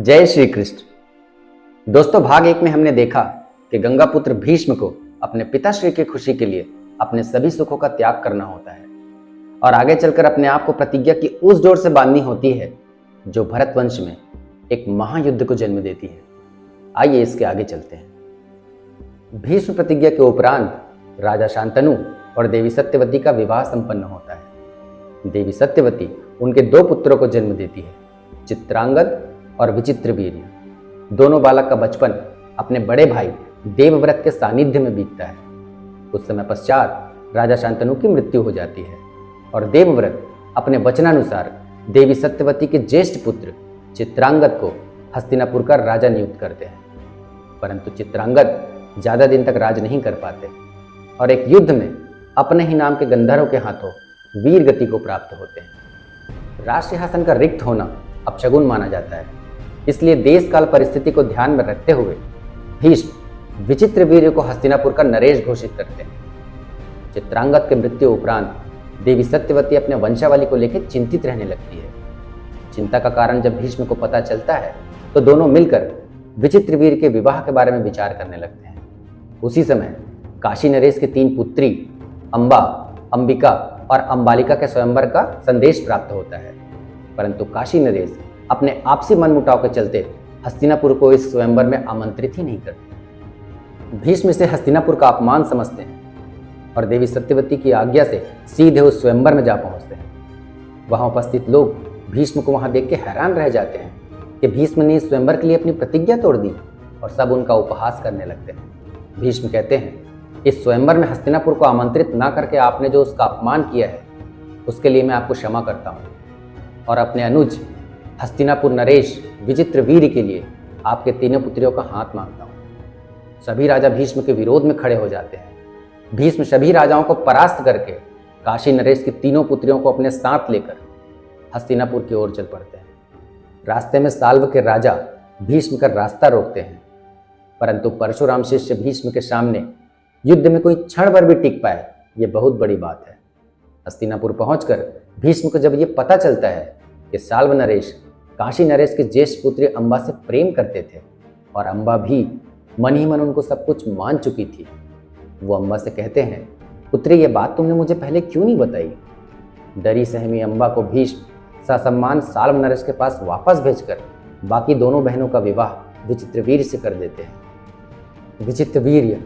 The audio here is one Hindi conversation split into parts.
जय श्री कृष्ण। दोस्तों, भाग 1 में हमने देखा कि गंगा पुत्र भीष्म को अपने पिताश्री की खुशी के लिए अपने सभी सुखों का त्याग करना होता है और आगे चलकर अपने आप को प्रतिज्ञा की उस डोर से बांधनी होती है जो भरत वंश में एक महायुद्ध को जन्म देती है। आइए इसके आगे चलते हैं। भीष्म प्रतिज्ञा के उपरांत राजा शांतनु और देवी सत्यवती का विवाह संपन्न होता है। देवी सत्यवती उनके 2 पुत्रों को जन्म देती है, चित्रांगद और विचित्रवीर्य। दोनों बालक का बचपन अपने बड़े भाई देवव्रत के सानिध्य में बीतता है। कुछ समय पश्चात राजा शांतनु की मृत्यु हो जाती है और देवव्रत अपने वचनानुसार देवी सत्यवती के ज्येष्ठ पुत्र चित्रांगद को हस्तिनापुर का राजा नियुक्त करते हैं। परंतु चित्रांगद ज्यादा दिन तक राज नहीं कर पाते और एक युद्ध में अपने ही नाम के गंधर्व के हाथों वीर गति को प्राप्त होते हैं। राज सिंहासन का रिक्त होना अपशगुन माना जाता है, इसलिए देश काल परिस्थिति को ध्यान में रखते हुए भीष्म विचित्रवीर्य को हस्तिनापुर का नरेश घोषित करते हैं। चित्रांगद के मृत्यु उपरांत देवी सत्यवती अपने वंशावली को लेकर चिंतित रहने लगती है। चिंता का कारण जब भीष्म को पता चलता है तो दोनों मिलकर विचित्रवीर्य के विवाह के बारे में विचार करने लगते हैं। उसी समय काशी नरेश की 3 पुत्री अंबा, अंबिका और अंबालिका के स्वयंवर का संदेश प्राप्त होता है, परंतु काशी नरेश अपने आपसी मनमुटाव के चलते हस्तिनापुर को इस स्वयंवर में आमंत्रित ही नहीं करते। भीष्म इसे हस्तिनापुर का अपमान समझते हैं और देवी सत्यवती की आज्ञा से सीधे उस स्वयंवर में जा पहुंचते हैं। वहां उपस्थित लोग भीष्म को वहां देख के हैरान रह जाते हैं कि भीष्म ने इस स्वयंवर के लिए अपनी प्रतिज्ञा तोड़ दी और सब उनका उपहास करने लगते हैं। भीष्म कहते हैं, इस स्वयंवर में हस्तिनापुर को आमंत्रित ना करके आपने जो उसका अपमान किया है उसके लिए मैं आपको क्षमा करता हूँ और अपने अनुज हस्तिनापुर नरेश विचित्रवीर्य के लिए आपके 3 पुत्रियों का हाथ मांगता हूँ। सभी राजा भीष्म के विरोध में खड़े हो जाते हैं। भीष्म सभी राजाओं को परास्त करके काशी नरेश की 3 पुत्रियों को अपने साथ लेकर हस्तिनापुर की ओर चल पड़ते हैं। रास्ते में साल्व के राजा भीष्म का रास्ता रोकते हैं, परंतु परशुराम शिष्य भीष्म के सामने युद्ध में कोई क्षण भर भी टिक पाए, ये बहुत बड़ी बात है। हस्तिनापुर पहुंचकर भीष्म को जब ये पता चलता है कि साल्व नरेश काशी नरेश के ज्येष्ठ पुत्री अंबा से प्रेम करते थे और अंबा भी मन ही मन उनको सब कुछ मान चुकी थी, वो अंबा से कहते हैं, पुत्री ये बात तुमने मुझे पहले क्यों नहीं बताई। डरी सहमी अंबा को भीष्म ससम्मान साल्व नरेश के पास वापस भेजकर बाकी दोनों बहनों का विवाह विचित्रवीर्य से कर देते हैं। विचित्रवीर्य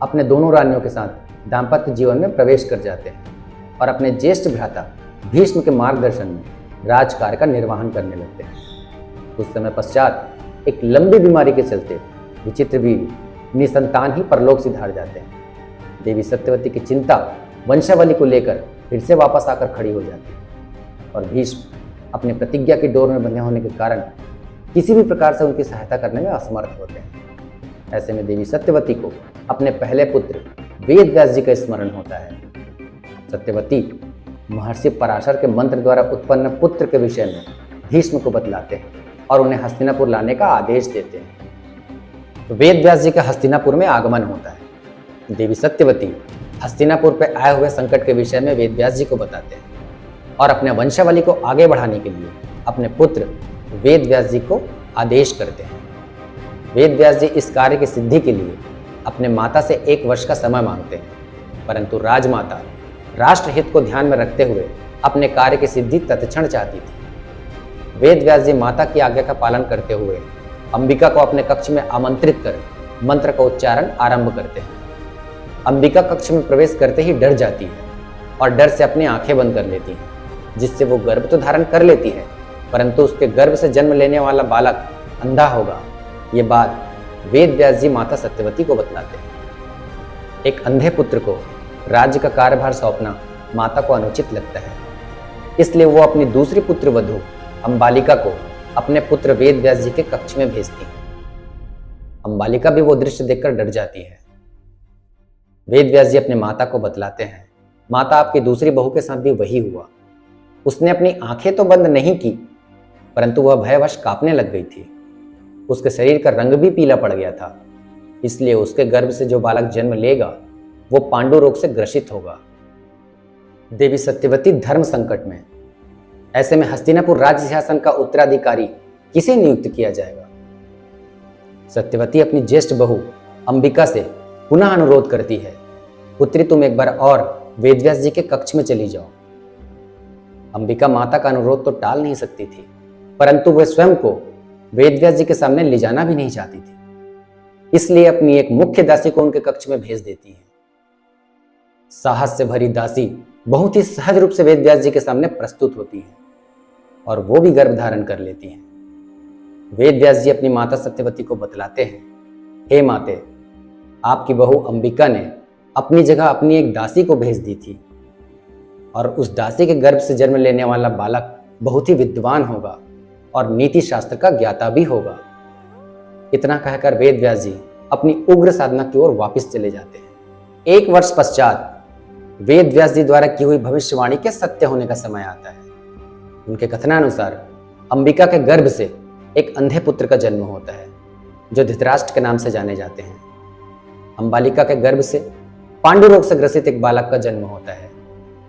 अपने दोनों रानियों के साथ दाम्पत्य जीवन में प्रवेश कर जाते हैं और अपने ज्येष्ठ भ्राता भीष्म के मार्गदर्शन में राजकार्य का निर्वहन करने लगते हैं। कुछ समय पश्चात एक लंबी बीमारी के चलते विचित्रवीर्य निसंतान ही परलोक सिधार जाते हैं। देवी सत्यवती की चिंता वंशावली को लेकर फिर से वापस आकर खड़ी हो जाती है और भीष्म अपने प्रतिज्ञा की डोर में बंधे होने के कारण किसी भी प्रकार से उनकी सहायता करने में असमर्थ होते हैं। ऐसे में देवी सत्यवती को अपने पहले पुत्र वेद व्यास जी का स्मरण होता है। सत्यवती महर्षि पराशर के मंत्र द्वारा उत्पन्न पुत्र के विषय में भीष्म को बतलाते हैं और उन्हें हस्तिनापुर लाने का आदेश देते हैं। वेद व्यास जी का हस्तिनापुर में आगमन होता है। देवी सत्यवती हस्तिनापुर पर आए हुए संकट के विषय में वेद व्यास जी को बताते हैं और अपने वंशावली को आगे बढ़ाने के लिए अपने पुत्र वेद व्यास जी को आदेश करते हैं। वेद व्यास जी इस कार्य की सिद्धि के लिए अपने माता से 1 वर्ष का समय मांगते हैं, परंतु राजमाता राष्ट्रहित को ध्यान में रखते हुए अपने कार्य की सिद्धि तत्क्षण चाहती थी। वेद व्यास जी माता की आज्ञा का पालन करते हुए अंबिका को अपने कक्ष में आमंत्रित कर मंत्र का उच्चारण आरंभ करते हैं। अंबिका कक्ष में प्रवेश करते ही डर जाती है और डर से अपनी आंखें बंद कर लेती है, जिससे वो गर्भ तो धारण कर लेती है, परंतु उसके गर्भ से जन्म लेने वाला बालक अंधा होगा। ये बात वेद व्यास जी माता सत्यवती को बतलाते हैं। एक अंधे पुत्र को राज्य का कार्यभार सौंपना माता को अनुचित लगता है, इसलिए वो अपनी दूसरी पुत्र वधू अंबालिका को अपने पुत्र वेद व्यास जी के कक्ष में भेजती है। अंबालिका भी वो दृश्य देखकर डर जाती है। वेद व्यास जी अपने माता को बतलाते हैं, माता आपकी दूसरी बहू के साथ भी वही हुआ। उसने अपनी आंखें तो बंद नहीं की, परंतु वह भयवश कांपने लग गई थी। उसके शरीर का रंग भी पीला पड़ गया था, इसलिए उसके गर्भ से जो बालक जन्म लेगा वो पांडु रोग से ग्रसित होगा। देवी सत्यवती धर्म संकट में। ऐसे में हस्तिनापुर राज्य शासन का उत्तराधिकारी किसे नियुक्त किया जाएगा। सत्यवती अपनी ज्येष्ठ बहू अंबिका से पुनः अनुरोध करती है, पुत्री तुम एक बार और वेदव्यास जी के कक्ष में चली जाओ। अंबिका माता का अनुरोध तो टाल नहीं सकती थी, परंतु वह स्वयं को वेदव्यास जी के सामने ले जाना भी नहीं चाहती थी, इसलिए अपनी एक मुख्य दासी को उनके कक्ष में भेज देती है। साहस से भरी दासी बहुत ही सहज रूप से वेदव्यास जी के सामने प्रस्तुत होती है और वो भी गर्भ धारण कर लेती है। वेदव्यास जी अपनी माता सत्यवती को बतलाते हैं, हे माते, आपकी बहू अंबिका ने अपनी जगह अपनी एक दासी को भेज दी थी और उस दासी के गर्भ से जन्म लेने वाला बालक बहुत ही विद्वान होगा और नीति शास्त्र का ज्ञाता भी होगा। इतना कहकर वेदव्यास जी अपनी उग्र साधना की ओर वापस चले जाते हैं। 1 वर्ष पश्चात वेदव्यास जी द्वारा की हुई भविष्यवाणी के सत्य होने का समय आता है। उनके कथनानुसार अंबिका के गर्भ से एक अंधे पुत्र का जन्म होता है जो धृतराष्ट्र के नाम से जाने जाते हैं। अंबालिका के गर्भ से पांडु रोग से ग्रसित एक बालक का जन्म होता है,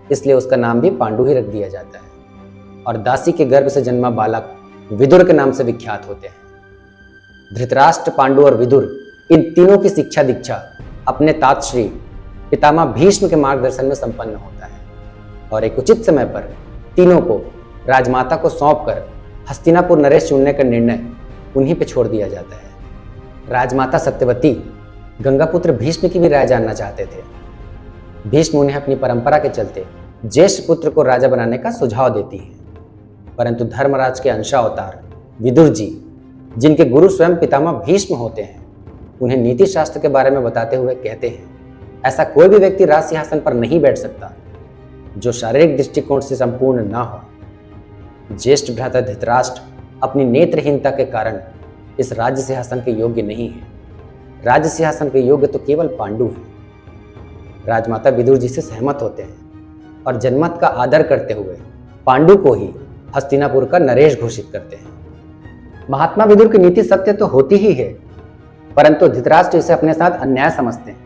इसलिए उसका नाम भी पांडु ही रख दिया जाता है। और दासी के गर्भ से जन्मा बालक विदुर के नाम से विख्यात होते हैं। धृतराष्ट्र, पांडु और विदुर इन तीनों की शिक्षा दीक्षा अपने तातश्री पितामह भीष्म के मार्गदर्शन में संपन्न होता है और एक उचित समय पर तीनों को राजमाता को सौंपकर हस्तिनापुर नरेश चुनने का निर्णय उन्हीं पर छोड़ दिया जाता है। राजमाता सत्यवती गंगापुत्र भीष्म की भी राय जानना चाहते थे। भीष्म उन्हें अपनी परंपरा के चलते ज्येष्ठ पुत्र को राजा बनाने का सुझाव देती है, परंतु धर्मराज के अंशावतार विदुर जी, जिनके गुरु स्वयं पितामह भीष्म होते हैं, उन्हें नीति शास्त्र के बारे में बताते हुए कहते हैं, ऐसा कोई भी व्यक्ति राज सिंहासन पर नहीं बैठ सकता जो शारीरिक दृष्टिकोण से संपूर्ण ना हो। ज्येष्ठ भ्राता धृतराष्ट्र अपनी नेत्रहीनता के कारण इस राज्य सिंहासन के योग्य नहीं है। राज्य सिंहासन के योग्य तो केवल पांडु हैं। राजमाता विदुर जी से सहमत होते हैं और जनमत का आदर करते हुए पांडु को ही हस्तिनापुर का नरेश घोषित करते हैं। महात्मा विदुर की नीति सत्य तो होती ही है, परंतु धृतराष्ट्र इसे अपने साथ अन्याय समझते हैं,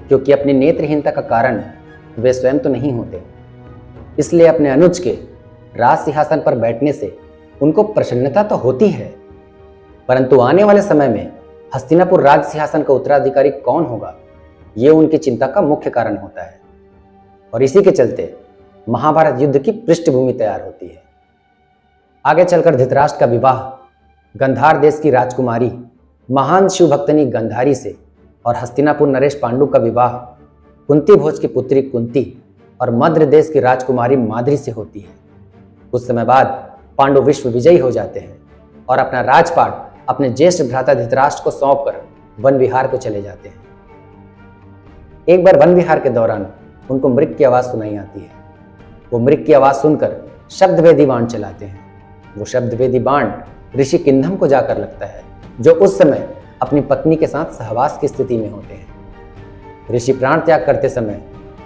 क्योंकि अपनी नेत्रहीनता का कारण वे स्वयं तो नहीं होते। इसलिए अपने अनुज के राज सिंहासन पर बैठने से उनको प्रसन्नता तो होती है, परंतु आने वाले समय में हस्तिनापुर राज सिंहासन का उत्तराधिकारी कौन होगा, ये उनकी चिंता का मुख्य कारण होता है। और इसी के चलते महाभारत युद्ध की पृष्ठभूमि तैयार होती है। आगे चलकर धृतराष्ट्र का विवाह गंधार देश की राजकुमारी महान शिवभक्तनी गंधारी से और हस्तिनापुर नरेश पांडु का विवाह कुंती भोज की पुत्री कुंती और मद्र देश की राजकुमारी माद्री से होती है। कुछ समय बाद पांडु विश्व विजयी हो जाते हैं और अपना राजपाट अपने ज्येष्ठ भ्राता धृतराष्ट्र को सौंपकर वन विहार को चले जाते हैं। एक बार वन विहार के दौरान उनको मृग की आवाज सुनाई आती है। वो मृग की आवाज सुनकर शब्दवेदी बाण चलाते हैं। वो शब्दवेदी बाण ऋषि किंधम को जाकर लगता है, जो उस समय अपनी पत्नी के साथ सहवास की स्थिति में होते हैं। ऋषि प्राण त्याग करते समय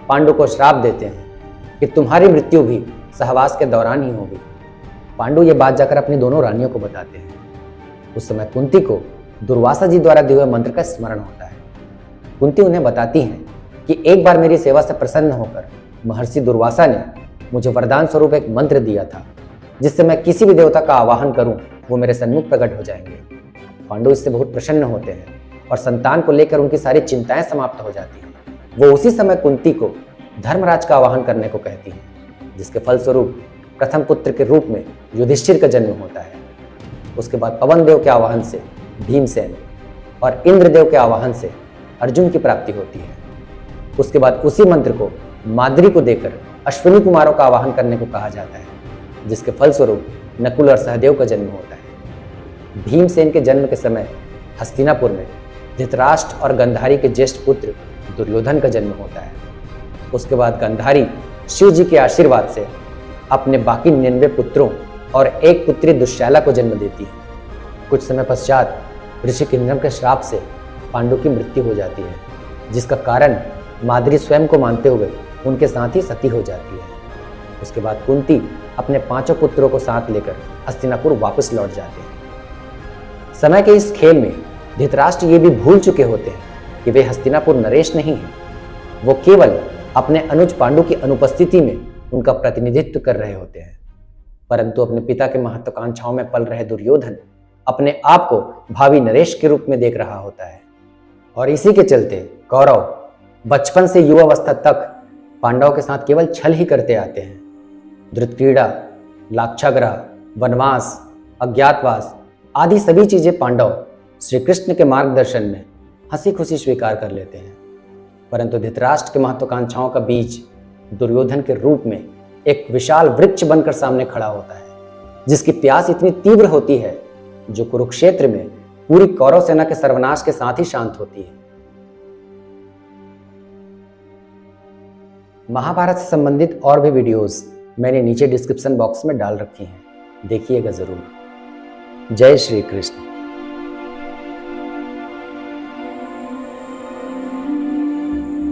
पांडु को श्राप देते हैं कि तुम्हारी मृत्यु भी सहवास के दौरान ही होगी। पांडु ये बात जाकर अपनी दोनों रानियों को बताते हैं। उस समय कुंती को दुर्वासा जी द्वारा दिए हुए मंत्र का स्मरण होता है। कुंती उन्हें बताती हैं कि एक बार मेरी सेवा से प्रसन्न होकर महर्षि दुर्वासा ने मुझे वरदान स्वरूप एक मंत्र दिया था, जिससे मैं किसी भी देवता का आवाहन करूं वो मेरे सन्मुख प्रकट हो जाएंगे। पांडु इससे बहुत प्रसन्न होते हैं और संतान को लेकर उनकी सारी चिंताएं समाप्त हो जाती हैं। वो उसी समय कुंती को धर्मराज का आवाहन करने को कहती हैं, जिसके फलस्वरूप प्रथम पुत्र के रूप में युधिष्ठिर का जन्म होता है। उसके बाद पवन देव के आवाहन से भीमसेन और इंद्रदेव के आवाहन से अर्जुन की प्राप्ति होती है। उसके बाद उसी मंत्र को माद्री को देकर अश्विनी कुमारों का आवाहन करने को कहा जाता है, जिसके फलस्वरूप नकुल और सहदेव का जन्म होता है। भीमसेन के जन्म के समय हस्तिनापुर में धृतराष्ट्र और गंधारी के ज्येष्ठ पुत्र दुर्योधन का जन्म होता है। उसके बाद गंधारी शिव जी के आशीर्वाद से अपने बाकी 99 पुत्रों और एक पुत्री दुश्शाला को जन्म देती है। कुछ समय पश्चात ऋषि किंधम के श्राप से पांडु की मृत्यु हो जाती है, जिसका कारण माद्री स्वयं को मानते हुए उनके साथ ही सती हो जाती है। उसके बाद कुंती अपने 5 पुत्रों को साथ लेकर हस्तिनापुर वापस लौट जाते हैं। समय के इस खेल में धृतराष्ट्र ये भी भूल चुके होते हैं कि वे हस्तिनापुर नरेश नहीं हैं। वो केवल अपने अनुज पांडु की अनुपस्थिति में उनका प्रतिनिधित्व कर रहे होते हैं। परंतु अपने पिता के महत्वाकांक्षाओं में पल रहे दुर्योधन अपने आप को भावी नरेश के रूप में देख रहा होता है। और इसी के चलते कौरव बचपन से युवावस्था तक पांडवों के साथ केवल छल ही करते आते हैं। धृतक्रीड़ा, लाक्षागृह, वनवास, अज्ञातवास आदि सभी चीजें पांडव श्री कृष्ण के मार्गदर्शन में हंसी खुशी स्वीकार कर लेते हैं। परंतु धृतराष्ट्र के महत्वाकांक्षाओं का बीज दुर्योधन के रूप में एक विशाल वृक्ष बनकर सामने खड़ा होता है, जिसकी प्यास इतनी तीव्र होती है जो कुरुक्षेत्र में पूरी कौरव सेना के सर्वनाश के साथ ही शांत होती है। महाभारत से संबंधित और भी वीडियोस मैंने नीचे डिस्क्रिप्शन बॉक्स में डाल रखी हैं, देखिएगा जरूर। जय श्री कृष्ण।